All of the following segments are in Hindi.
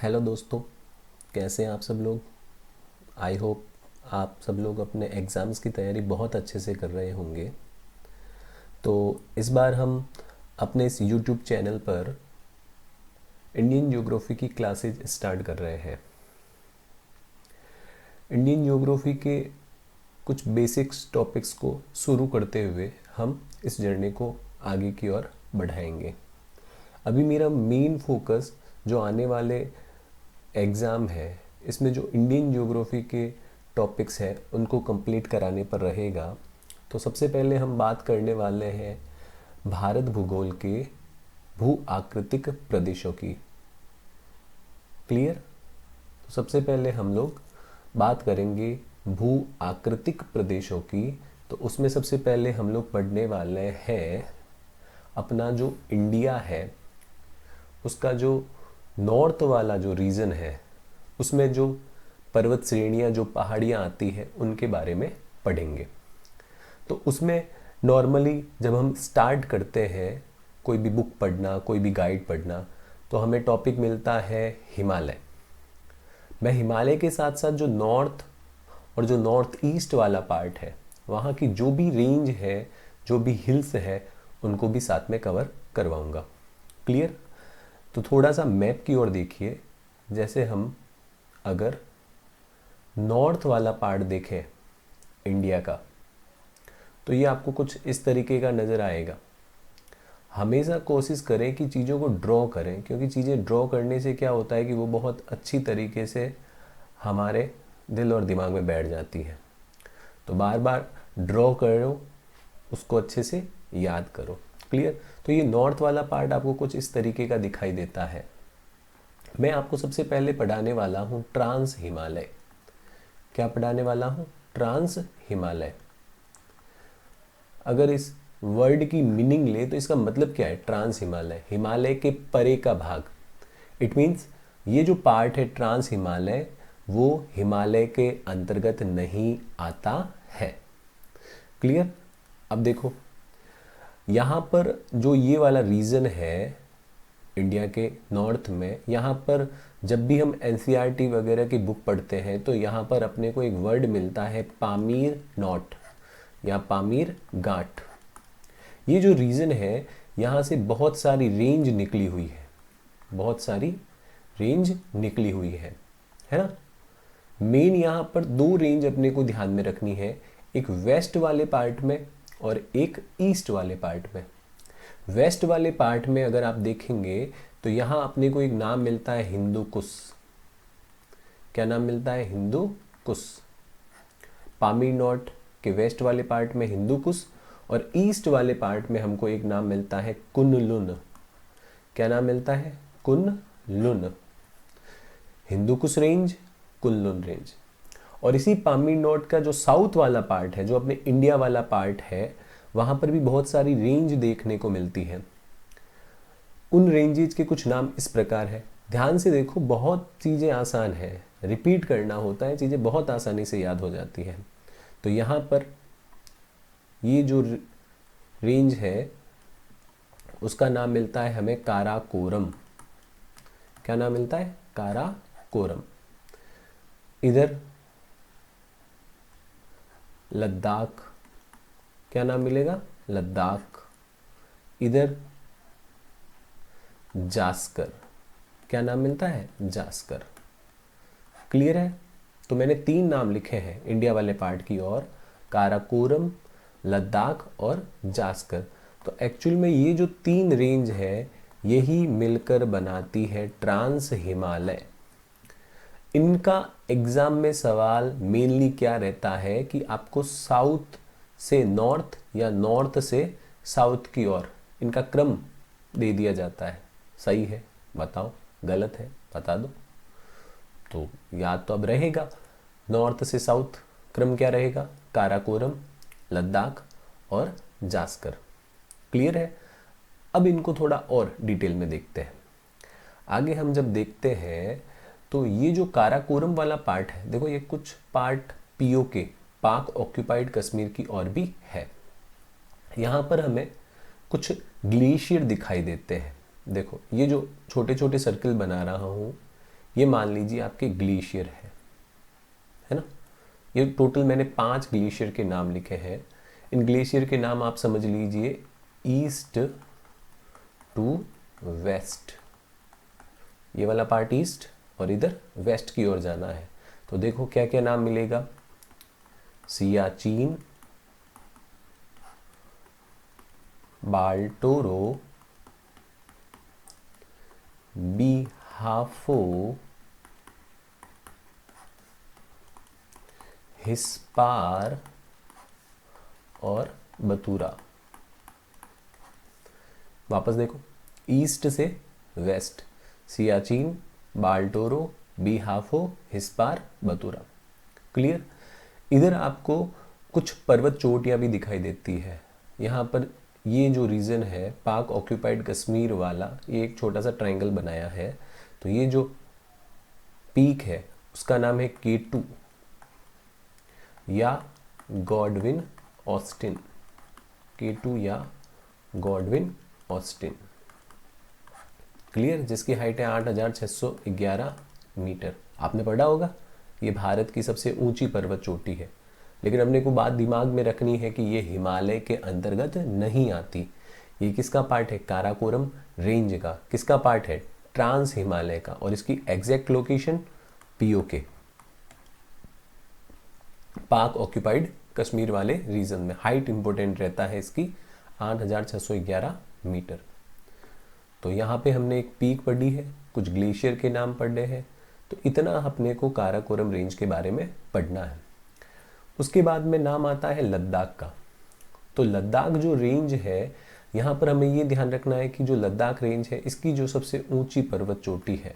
हेलो दोस्तों, कैसे हैं आप सब लोग। आई होप आप सब लोग अपने एग्ज़ाम्स की तैयारी बहुत अच्छे से कर रहे होंगे। तो इस बार हम अपने इस यूट्यूब चैनल पर इंडियन ज्योग्राफी की क्लासेज स्टार्ट कर रहे हैं। इंडियन ज्योग्राफी के कुछ बेसिक्स टॉपिक्स को शुरू करते हुए हम इस जर्नी को आगे की ओर बढ़ाएंगे। अभी मेरा मेन फोकस जो आने वाले एग्ज़ाम है इसमें जो इंडियन ज्योग्राफी के टॉपिक्स हैं उनको कंप्लीट कराने पर रहेगा। तो सबसे पहले हम बात करने वाले हैं भारत भूगोल के भू आकृतिक प्रदेशों की। क्लियर। तो सबसे पहले हम लोग बात करेंगे भू आकृतिक प्रदेशों की। तो उसमें सबसे पहले हम लोग पढ़ने वाले हैं अपना जो इंडिया है उसका जो नॉर्थ वाला जो रीजन है उसमें जो पर्वत श्रेणियाँ जो पहाड़ियाँ आती है उनके बारे में पढ़ेंगे। तो उसमें नॉर्मली जब हम स्टार्ट करते हैं कोई भी बुक पढ़ना, कोई भी गाइड पढ़ना, तो हमें टॉपिक मिलता है हिमालय। मैं हिमालय के साथ साथ जो नॉर्थ और जो नॉर्थ ईस्ट वाला पार्ट है वहाँ की जो भी रेंज है, जो भी हिल्स है, उनको भी साथ में कवर करवाऊँगा। क्लियर। तो थोड़ा सा मैप की ओर देखिए। जैसे हम अगर नॉर्थ वाला पार्ट देखें इंडिया का तो ये आपको कुछ इस तरीके का नज़र आएगा। हमेशा कोशिश करें कि चीज़ों को ड्रॉ करें, क्योंकि चीज़ें ड्रॉ करने से क्या होता है कि वो बहुत अच्छी तरीके से हमारे दिल और दिमाग में बैठ जाती है। तो बार बार ड्रॉ करो, उसको अच्छे से याद करो। क्लियर। तो ये नॉर्थ वाला पार्ट आपको कुछ इस तरीके का दिखाई देता है। मैं आपको सबसे पहले पढ़ाने वाला हूँ ट्रांस हिमालय। क्या पढ़ाने वाला हूँ? ट्रांस हिमालय। अगर इस वर्ड की मीनिंग ले तो इसका मतलब क्या है? ट्रांस हिमालय, हिमालय के परे का भाग। इट मीन्स ये जो पार्ट है ट्रांस हिमालय वो हिमालय के अंतर्गत नहीं आता है। क्लियर। अब देखो यहाँ पर जो ये वाला रीजन है इंडिया के नॉर्थ में, यहाँ पर जब भी हम एनसीईआरटी वगैरह की बुक पढ़ते हैं तो यहाँ पर अपने को एक वर्ड मिलता है पामीर नॉट या पामीर घाट। ये जो रीजन है यहाँ से बहुत सारी रेंज निकली हुई है, बहुत सारी रेंज निकली हुई है ना। मेन यहाँ पर दो रेंज अपने को ध्यान में रखनी है, एक वेस्ट वाले पार्ट में और एक ईस्ट वाले पार्ट में। वेस्ट वाले पार्ट में अगर आप देखेंगे तो यहाँ अपने को एक नाम मिलता है हिंदू कुश। क्या नाम मिलता है? हिंदू कुश। पामीर नॉट के वेस्ट वाले पार्ट में हिंदू कुश और ईस्ट वाले पार्ट में हमको एक नाम मिलता है कुनलुन। क्या नाम मिलता है? Kunlun. Hindu Kush range, Kunlun range. और इसी पामीर नॉट का जो साउथ वाला पार्ट है, जो अपने इंडिया वाला पार्ट है, वहाँ पर भी बहुत सारी रेंज देखने को मिलती है। उन रेंजेज के कुछ नाम इस प्रकार है। ध्यान से देखो, बहुत चीज़ें आसान है, रिपीट करना होता है, चीज़ें बहुत आसानी से याद हो जाती हैं। तो यहाँ पर ये जो रेंज है उसका नाम मिलता है हमें काराकोरम। क्या नाम मिलता है? काराकोरम। इधर लद्दाख। क्या नाम मिलेगा? लद्दाख। इधर जास्कर। क्या नाम मिलता है? जास्कर। क्लियर है। तो मैंने तीन नाम लिखे हैं इंडिया वाले पार्ट की ओर, काराकोरम, लद्दाख और जास्कर। तो एक्चुअल में ये जो तीन रेंज है यही मिलकर बनाती है ट्रांस हिमालय। इनका एग्जाम में सवाल मेनली क्या रहता है कि आपको साउथ से नॉर्थ या नॉर्थ से साउथ की ओर इनका क्रम दे दिया जाता है। सही है? बताओ। गलत है? बता दो। तो याद तो अब रहेगा, नॉर्थ से साउथ क्रम क्या रहेगा? काराकोरम, लद्दाख और जास्कर। क्लियर है। अब इनको थोड़ा और डिटेल में देखते हैं। आगे हम जब देखते हैं तो ये जो काराकोरम वाला पार्ट है, देखो ये कुछ पार्ट पीओके, पाक ऑक्यूपाइड कश्मीर की ओर भी है। यहाँ पर हमें कुछ ग्लेशियर दिखाई देते हैं। देखो ये जो छोटे छोटे सर्कल बना रहा हूँ ये मान लीजिए आपके ग्लेशियर है ना। ये टोटल मैंने 5 ग्लेशियर के नाम लिखे हैं। इन ग्लेशियर के नाम आप समझ लीजिए ईस्ट टू वेस्ट, ये वाला पार्ट ईस्ट और इधर वेस्ट की ओर जाना है। तो देखो क्या क्या नाम मिलेगा, सियाचिन, बाल्टोरो, बिहाफो, हिस्पार और बतूरा। वापस देखो, ईस्ट से वेस्ट, सियाचिन, बाल्टोरो, बिहाफो, हिस्पार, बतूरा। क्लियर। इधर आपको कुछ पर्वत चोटियां भी दिखाई देती है। यहाँ पर ये जो रीजन है पाक ऑक्यूपाइड कश्मीर वाला, ये एक छोटा सा ट्रायंगल बनाया है। तो ये जो पीक है उसका नाम है K2 या गॉडविन ऑस्टिन, K2 या गॉडविन ऑस्टिन। क्लियर। जिसकी हाइट है 8611 मीटर। आपने पढ़ा होगा ये भारत की सबसे ऊंची पर्वत चोटी है। लेकिन हमने को बात दिमाग में रखनी है कि ये हिमालय के अंतर्गत नहीं आती। ये किसका पार्ट है, काराकोरम रेंज का। किसका पार्ट है, ट्रांस हिमालय का। और इसकी एग्जैक्ट लोकेशन POK, पाक ऑक्यूपाइड कश्मीर वाले रीजन में। हाइट इंपॉर्टेंट रहता है इसकी 8611 मीटर। तो यहाँ पे हमने एक पीक पढ़ी है, कुछ ग्लेशियर के नाम पढ़े हैं। तो इतना अपने को काराकोरम रेंज के बारे में पढ़ना है। उसके बाद में नाम आता है लद्दाख का। तो लद्दाख जो रेंज है, यहाँ पर हमें ये ध्यान रखना है कि जो लद्दाख रेंज है इसकी जो सबसे ऊंची पर्वत चोटी है,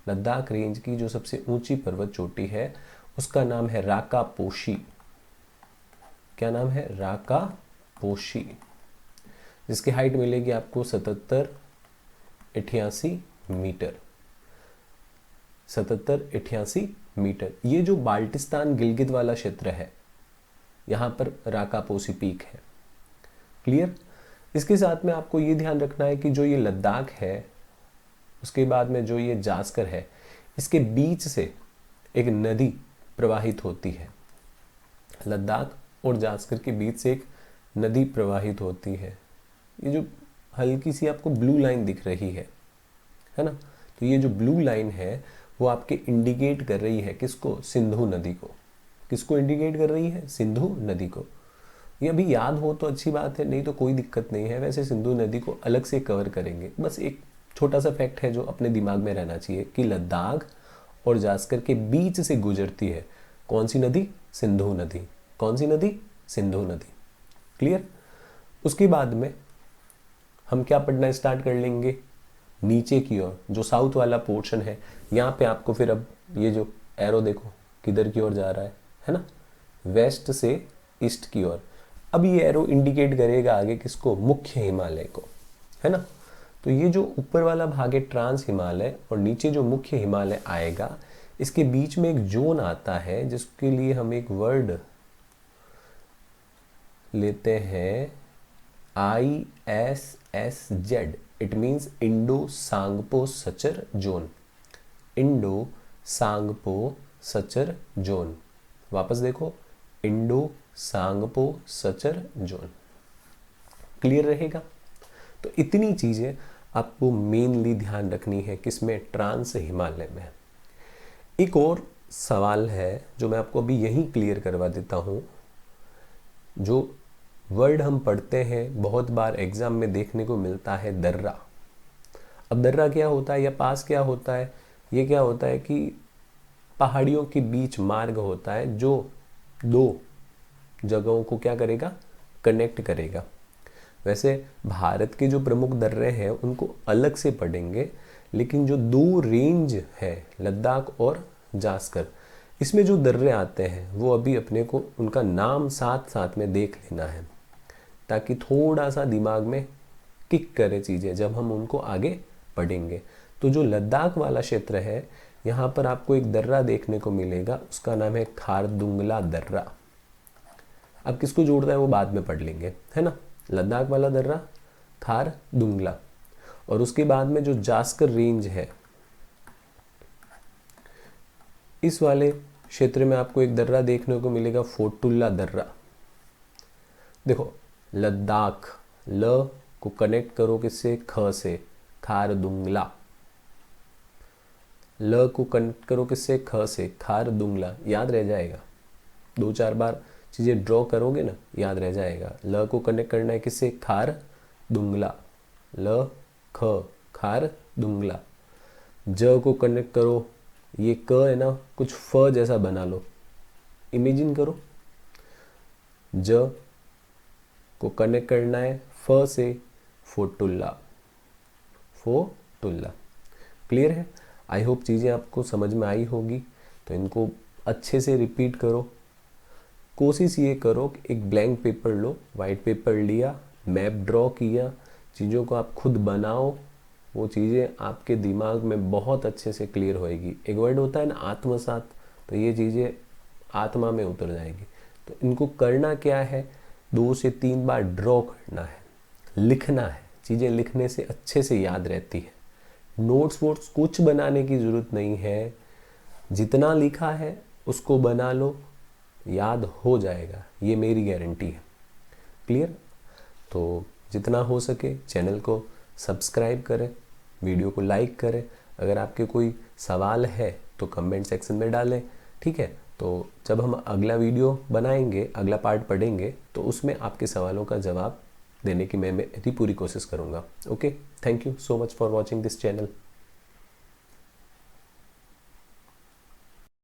लद्दाख रेंज की जो सबसे ऊंची पर्वत चोटी है उसका नाम है राका पोशी। क्या नाम है, राका पोशी। जिसकी हाइट मिलेगी आपको 7788 मीटर, 7788 मीटर। ये जो बाल्टिस्तान गिलगित वाला क्षेत्र है यहाँ पर राका पोशी पीक है। क्लियर। इसके साथ में आपको ये ध्यान रखना है कि जो ये लद्दाख है उसके बाद में जो ये जास्कर है, इसके बीच से एक नदी प्रवाहित होती है। लद्दाख और जास्कर के बीच से एक नदी प्रवाहित होती है। ये जो हल्की सी आपको ब्लू लाइन दिख रही है ना, तो ये जो ब्लू लाइन है वो आपके इंडिकेट कर रही है किसको, सिंधु नदी को। किसको इंडिकेट कर रही है, सिंधु नदी को। ये अभी याद हो तो अच्छी बात है, नहीं तो कोई दिक्कत नहीं है। वैसे सिंधु नदी को अलग से कवर करेंगे। बस एक छोटा सा फैक्ट है जो अपने दिमाग में रहना चाहिए कि लद्दाख और जास्कर के बीच से गुजरती है कौन सी नदी, सिंधु नदी। कौन सी नदी, सिंधु नदी। क्लियर। उसके बाद में हम क्या पढ़ना स्टार्ट कर लेंगे, नीचे की ओर जो साउथ वाला पोर्शन है। यहाँ पे आपको फिर अब ये जो एरो देखो किधर की ओर जा रहा है ना, वेस्ट से ईस्ट की ओर। अब ये एरो इंडिकेट करेगा आगे किसको, मुख्य हिमालय को, है ना। तो ये जो ऊपर वाला भाग है ट्रांस हिमालय और नीचे जो मुख्य हिमालय आएगा, इसके बीच में एक जोन आता है जिसके लिए हम एक वर्ड लेते हैं ISSZ। It means Indo Tsangpo suture zone, Indo Tsangpo suture zone. वापस देखो, Indo Tsangpo suture zone. Clear रहेगा। तो इतनी चीजें आपको मेनली ध्यान रखनी है किसमें, ट्रांस हिमालय में। एक और सवाल है जो मैं आपको अभी यहीं क्लियर करवा देता हूं। जो वर्ड हम पढ़ते हैं बहुत बार एग्जाम में देखने को मिलता है, दर्रा। अब दर्रा क्या होता है या पास क्या होता है, ये क्या होता है कि पहाड़ियों के बीच मार्ग होता है जो दो जगहों को क्या करेगा, कनेक्ट करेगा। वैसे भारत के जो प्रमुख दर्रे हैं उनको अलग से पढ़ेंगे, लेकिन जो दो रेंज है लद्दाख और जास्कर, इसमें जो दर्रे आते हैं वो अभी अपने को उनका नाम साथ साथ में देख लेना है ताकि थोड़ा सा दिमाग में किक करे चीज़ें जब हम उनको आगे पढ़ेंगे। तो जो लद्दाख वाला क्षेत्र है यहाँ पर आपको एक दर्रा देखने को मिलेगा, उसका नाम है खारदुंगला दर्रा। अब किसको जोड़ता है वो बाद में पढ़ लेंगे, है ना। लद्दाख वाला दर्रा खारदुंगला। और उसके बाद में जो जास्कर रेंज है इस वाले क्षेत्र में आपको एक दर्रा देखने को मिलेगा, फोटुल्ला दर्रा। देखो लद्दाख, ल को कनेक्ट करो किससे, ख से, खारदुंगला। ल को कनेक्ट करो किससे, ख से, खारदुंगला। याद रह जाएगा, 2-4 बार चीज़ें ड्रॉ करोगे ना, याद रह जाएगा। ल को कनेक्ट करना है किससे, खारदुंगला, ल ख, खारदुंगला। ज को कनेक्ट करो, ये क है ना, कुछ फ जैसा बना लो, इमेजिन करो। ज को कनेक्ट करना है फ से, फोटुल्ला, फोटुल्ला। क्लियर है? आई होप चीज़ें आपको समझ में आई होगी। तो इनको अच्छे से रिपीट करो। कोशिश ये करो कि एक ब्लैंक पेपर लो, वाइट पेपर लिया, मैप ड्रॉ किया, चीज़ों को आप खुद बनाओ, वो चीज़ें आपके दिमाग में बहुत अच्छे से क्लियर होएगी। एक वर्ड होता है ना आत्मसात, तो ये चीज़ें आत्मा में उतर जाएगी। तो इनको करना क्या है, 2 से 3 बार ड्रॉ करना है, लिखना है। चीज़ें लिखने से अच्छे से याद रहती है। नोट्स वोट्स कुछ बनाने की ज़रूरत नहीं है, जितना लिखा है उसको बना लो, याद हो जाएगा, ये मेरी गारंटी है। क्लियर? तो जितना हो सके चैनल को सब्सक्राइब करें, वीडियो को लाइक करें। अगर आपके कोई सवाल है तो कमेंट सेक्शन में डालें, ठीक है? तो जब हम अगला वीडियो बनाएंगे, अगला पार्ट पढ़ेंगे, तो उसमें आपके सवालों का जवाब देने की मैं मेरी पूरी कोशिश करूँगा। Okay, thank you so much for watching this channel.